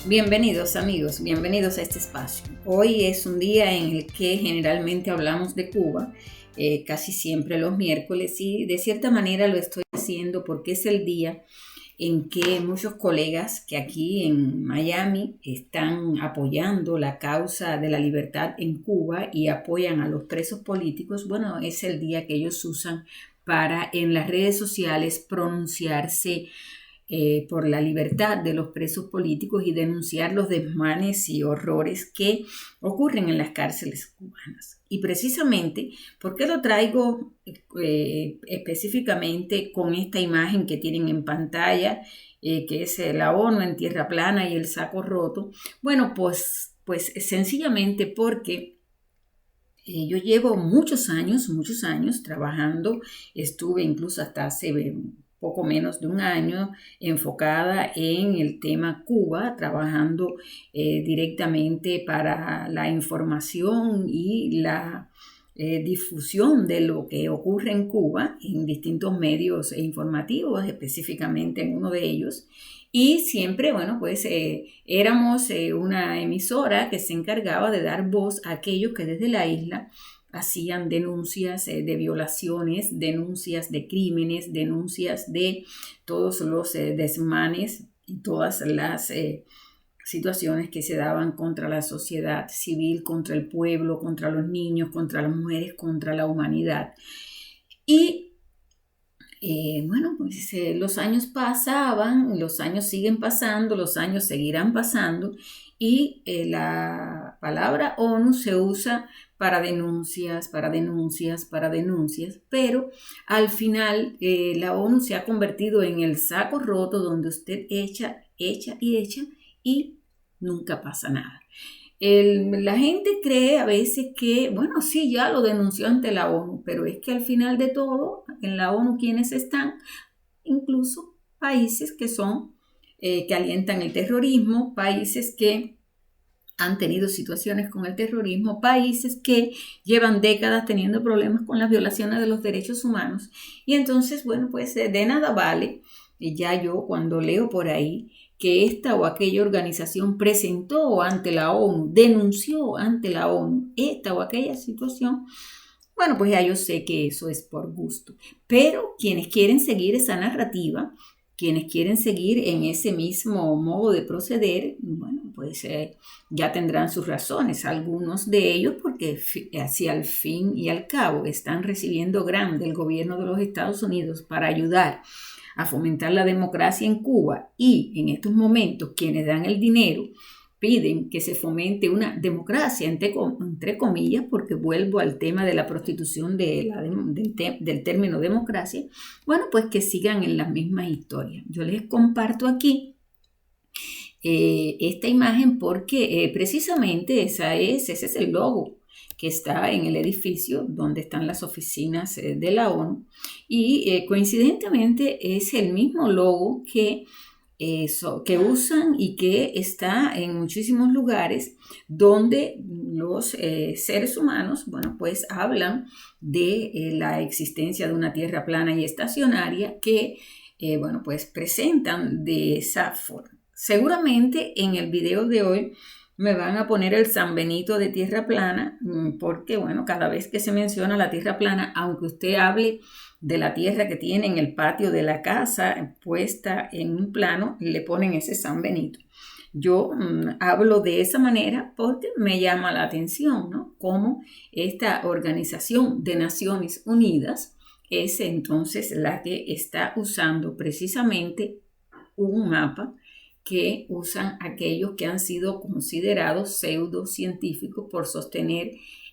Bienvenidos amigos, bienvenidos a este espacio. Hoy es un día en el que generalmente hablamos de Cuba, casi siempre los miércoles, y de cierta manera lo estoy haciendo porque es el día en que muchos colegas que aquí en Miami están apoyando la causa de la libertad en Cuba y apoyan a los presos políticos. Bueno, es el día que ellos usan para en las redes sociales pronunciarse por la libertad de los presos políticos y denunciar los desmanes y horrores que ocurren en las cárceles cubanas. Y precisamente, ¿por qué lo traigo específicamente con esta imagen que tienen en pantalla, que es la ONU en tierra plana y el saco roto? Bueno, pues sencillamente porque yo llevo muchos años trabajando, estuve incluso hasta hace poco menos de un año enfocada en el tema Cuba, trabajando directamente para la información y la difusión de lo que ocurre en Cuba en distintos medios informativos, específicamente en uno de ellos. Y siempre, bueno, pues éramos una emisora que se encargaba de dar voz a aquellos que desde la isla hacían denuncias de violaciones, denuncias de crímenes, denuncias de todos los desmanes y todas las situaciones que se daban contra la sociedad civil, contra el pueblo, contra los niños, contra las mujeres, contra la humanidad. Y bueno, pues los años pasaban, los años siguen pasando, los años seguirán pasando y la palabra ONU se usa para denuncias, pero al final la ONU se ha convertido en el saco roto donde usted echa y nunca pasa nada. La gente cree a veces que, bueno, sí, ya lo denunció ante la ONU, pero es que al final de todo, en la ONU, ¿quiénes están? Incluso países que son, que alientan el terrorismo, países que han tenido situaciones con el terrorismo, países que llevan décadas teniendo problemas con las violaciones de los derechos humanos. Y entonces, bueno, pues de nada vale, ya yo cuando leo por ahí que esta o aquella organización presentó ante la ONU, denunció ante la ONU esta o aquella situación, bueno, pues ya yo sé que eso es por gusto. Pero quienes quieren seguir esa narrativa, quienes quieren seguir en ese mismo modo de proceder, bueno, pues ya tendrán sus razones, algunos de ellos porque hacia el fin y al cabo están recibiendo grande el gobierno de los Estados Unidos para ayudar a fomentar la democracia en Cuba, y en estos momentos quienes dan el dinero piden que se fomente una democracia, entre comillas, porque vuelvo al tema de la prostitución del término democracia. Bueno, pues que sigan en las mismas historias. Yo les comparto aquí esta imagen porque precisamente ese es el logo que está en el edificio donde están las oficinas de la ONU, y coincidentemente es el mismo logo que usan y que está en muchísimos lugares donde los seres humanos, bueno, pues hablan de la existencia de una tierra plana y estacionaria que, bueno, pues presentan de esa forma. Seguramente en el video de hoy me van a poner el San Benito de tierra plana, porque, bueno, cada vez que se menciona la tierra plana, aunque usted hable de la tierra que tiene en el patio de la casa puesta en un plano, le ponen ese San Benito. Yo hablo de esa manera porque me llama la atención, ¿no? Cómo esta Organización de Naciones Unidas es entonces la que está usando precisamente un mapa que usan aquellos que han sido considerados pseudocientíficos por sostener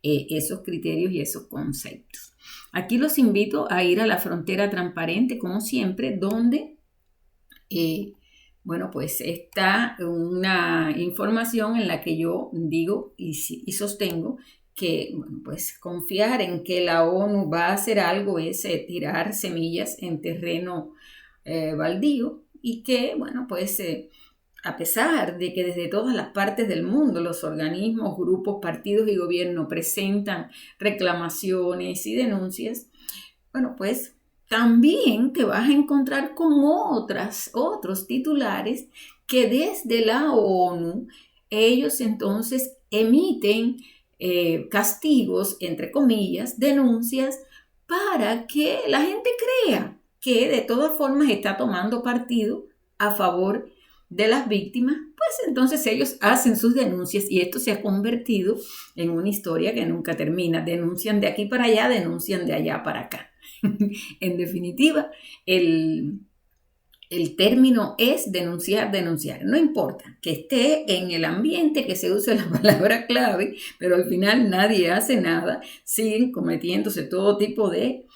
esos criterios y esos conceptos. Aquí los invito a ir a la frontera transparente, como siempre, donde, bueno, pues está una información en la que yo digo y sostengo que, bueno, pues confiar en que la ONU va a hacer algo es tirar semillas en terreno baldío, y que, bueno, pues a pesar de que desde todas las partes del mundo los organismos, grupos, partidos y gobierno presentan reclamaciones y denuncias, bueno, pues también te vas a encontrar con otros titulares que desde la ONU ellos entonces emiten castigos, entre comillas, denuncias, para que la gente crea que de todas formas está tomando partido a favor de las víctimas. Pues entonces ellos hacen sus denuncias y esto se ha convertido en una historia que nunca termina. Denuncian de aquí para allá, denuncian de allá para acá. En definitiva, el término es denunciar, denunciar. No importa que esté en el ambiente, que se use la palabra clave, pero al final nadie hace nada. Siguen cometiéndose todo tipo de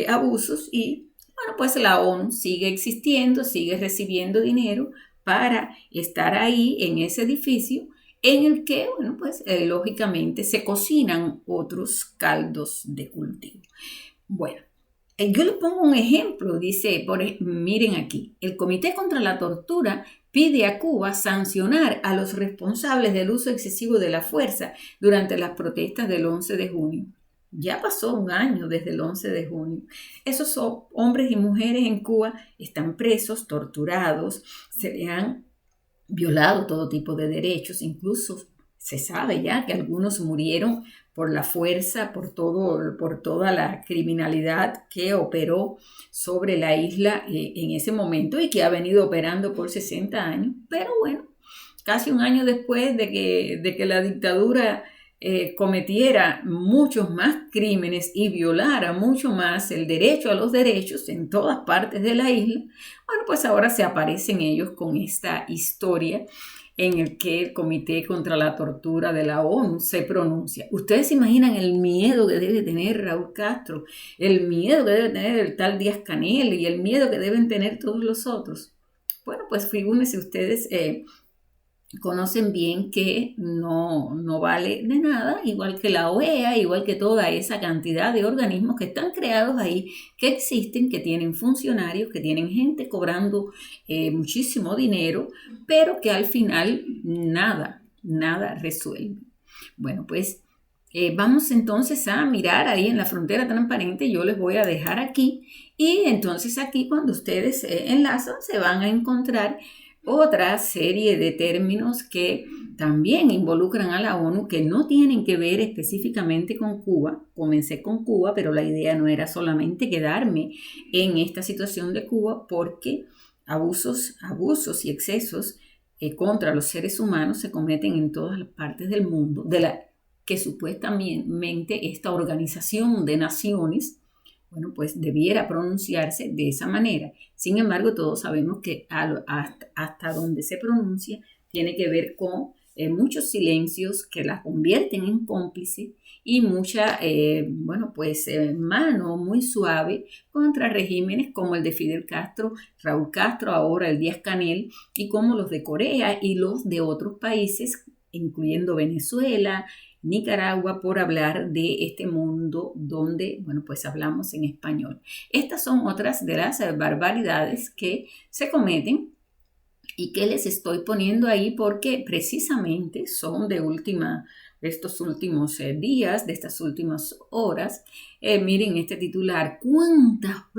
abusos y, bueno, pues la ONU sigue existiendo, sigue recibiendo dinero para estar ahí en ese edificio en el que, bueno, pues lógicamente se cocinan otros caldos de cultivo. Bueno. Yo les pongo un ejemplo, dice, miren aquí, el Comité contra la Tortura pide a Cuba sancionar a los responsables del uso excesivo de la fuerza durante las protestas del 11 de junio. Ya pasó un año desde el 11 de junio. Esos hombres y mujeres en Cuba están presos, torturados, se les han violado todo tipo de derechos, incluso se sabe ya que algunos murieron por la fuerza, por toda la criminalidad que operó sobre la isla en ese momento y que ha venido operando por 60 años. Pero bueno, casi un año después de que la dictadura cometiera muchos más crímenes y violara mucho más el derecho a los derechos en todas partes de la isla, bueno, pues ahora se aparecen ellos con esta historia en el que el Comité contra la Tortura de la ONU se pronuncia. Ustedes se imaginan el miedo que debe tener Raúl Castro, el miedo que debe tener el tal Díaz-Canel y el miedo que deben tener todos los otros. Bueno, pues figúrense ustedes, conocen bien que no vale de nada, igual que la OEA, igual que toda esa cantidad de organismos que están creados ahí, que existen, que tienen funcionarios, que tienen gente cobrando muchísimo dinero, pero que al final nada resuelve. Bueno, pues vamos entonces a mirar ahí en la frontera transparente. Yo les voy a dejar aquí y entonces aquí cuando ustedes enlazan se van a encontrar otra serie de términos que también involucran a la ONU, que no tienen que ver específicamente con Cuba. Comencé con Cuba, pero la idea no era solamente quedarme en esta situación de Cuba, porque abusos y excesos contra los seres humanos se cometen en todas las partes del mundo, de la que supuestamente esta organización de naciones, bueno, pues debiera pronunciarse de esa manera. Sin embargo, todos sabemos que hasta donde se pronuncia tiene que ver con muchos silencios que la convierten en cómplice y mucha, mano muy suave contra regímenes como el de Fidel Castro, Raúl Castro, ahora el Díaz-Canel, y como los de Corea y los de otros países, incluyendo Venezuela, Nicaragua, por hablar de este mundo donde, bueno, pues hablamos en español. Estas son otras de las barbaridades que se cometen y que les estoy poniendo ahí porque precisamente son de estos últimos días, de estas últimas horas. Miren este titular, ¿cuántas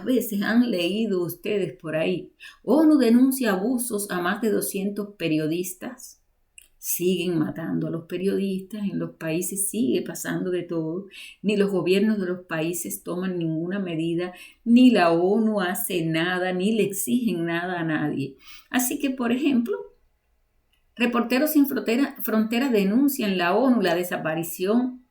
veces han leído ustedes por ahí? ONU denuncia abusos a más de 200 periodistas. Siguen matando a los periodistas, en los países sigue pasando de todo, ni los gobiernos de los países toman ninguna medida, ni la ONU hace nada, ni le exigen nada a nadie. Así que, por ejemplo, Reporteros Sin Fronteras denuncian en la ONU la desaparición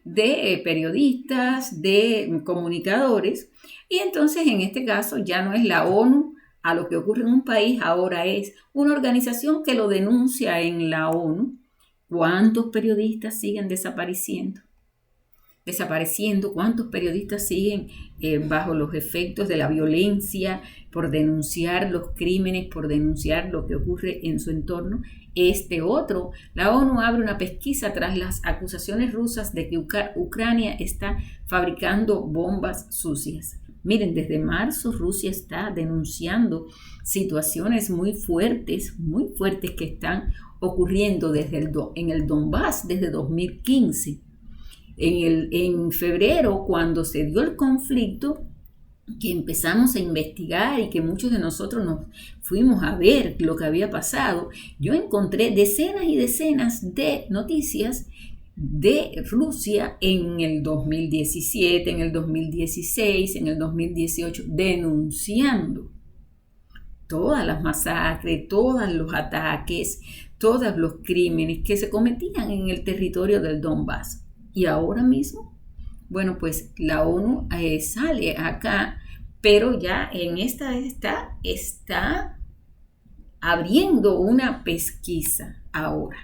de periodistas, de comunicadores, y entonces en este caso ya no es la ONU a lo que ocurre en un país, ahora es una organización que lo denuncia en la ONU. ¿Cuántos periodistas siguen desapareciendo? ¿Cuántos periodistas siguen bajo los efectos de la violencia por denunciar los crímenes, por denunciar lo que ocurre en su entorno? La ONU abre una pesquisa tras las acusaciones rusas de que Ucrania está fabricando bombas sucias. Miren, desde marzo Rusia está denunciando situaciones muy fuertes que están ocurriendo en el Donbass desde 2015. En febrero, cuando se dio el conflicto, que empezamos a investigar y que muchos de nosotros nos fuimos a ver lo que había pasado, yo encontré decenas y decenas de noticias de Rusia en el 2017, en el 2016, en el 2018, denunciando todas las masacres, todos los ataques, todos los crímenes que se cometían en el territorio del Donbass. Y ahora mismo, bueno, pues la ONU sale acá, pero ya en esta está abriendo una pesquisa ahora.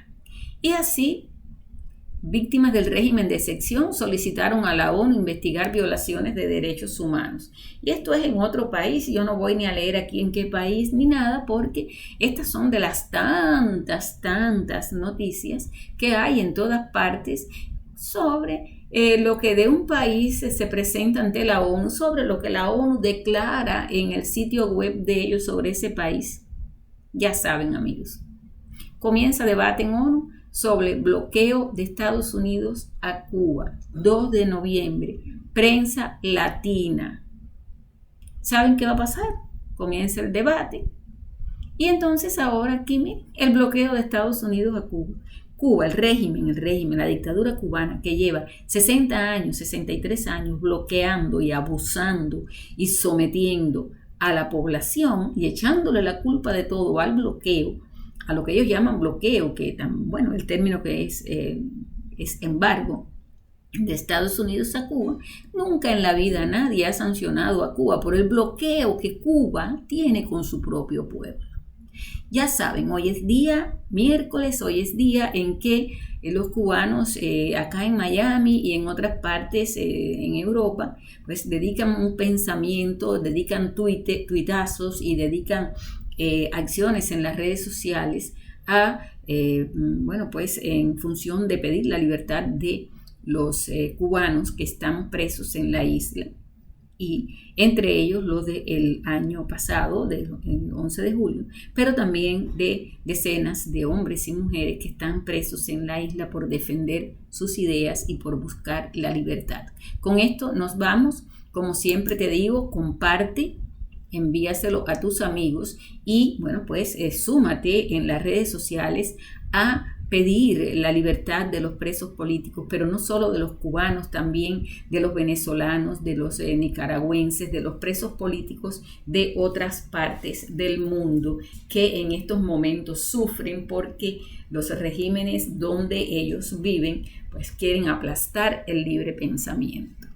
Y así, víctimas del régimen de excepción solicitaron a la ONU investigar violaciones de derechos humanos. Y esto es en otro país, yo no voy ni a leer aquí en qué país ni nada, porque estas son de las tantas noticias que hay en todas partes sobre lo que de un país se presenta ante la ONU, sobre lo que la ONU declara en el sitio web de ellos sobre ese país. Ya saben, amigos. Comienza debate en ONU sobre bloqueo de Estados Unidos a Cuba, 2 de noviembre, prensa latina. ¿Saben qué va a pasar? Comienza el debate. Y entonces ahora aquí miren, el bloqueo de Estados Unidos a Cuba. Cuba, el régimen, la dictadura cubana que lleva 60 años, 63 años bloqueando y abusando y sometiendo a la población y echándole la culpa de todo al bloqueo, a lo que ellos llaman bloqueo, que bueno, el término que es embargo de Estados Unidos a Cuba. Nunca en la vida nadie ha sancionado a Cuba por el bloqueo que Cuba tiene con su propio pueblo. Ya saben, hoy es día miércoles, hoy es día en que los cubanos acá en Miami y en otras partes en Europa, pues dedican un pensamiento, dedican tuitazos y dedican acciones en las redes sociales bueno, pues en función de pedir la libertad de los cubanos que están presos en la isla. Y entre ellos los del año pasado, del 11 de julio, pero también de decenas de hombres y mujeres que están presos en la isla por defender sus ideas y por buscar la libertad. Con esto nos vamos. Como siempre te digo, comparte, envíaselo a tus amigos y bueno, pues súmate en las redes sociales a pedir la libertad de los presos políticos, pero no solo de los cubanos, también de los venezolanos, de los nicaragüenses, de los presos políticos de otras partes del mundo que en estos momentos sufren porque los regímenes donde ellos viven pues quieren aplastar el libre pensamiento.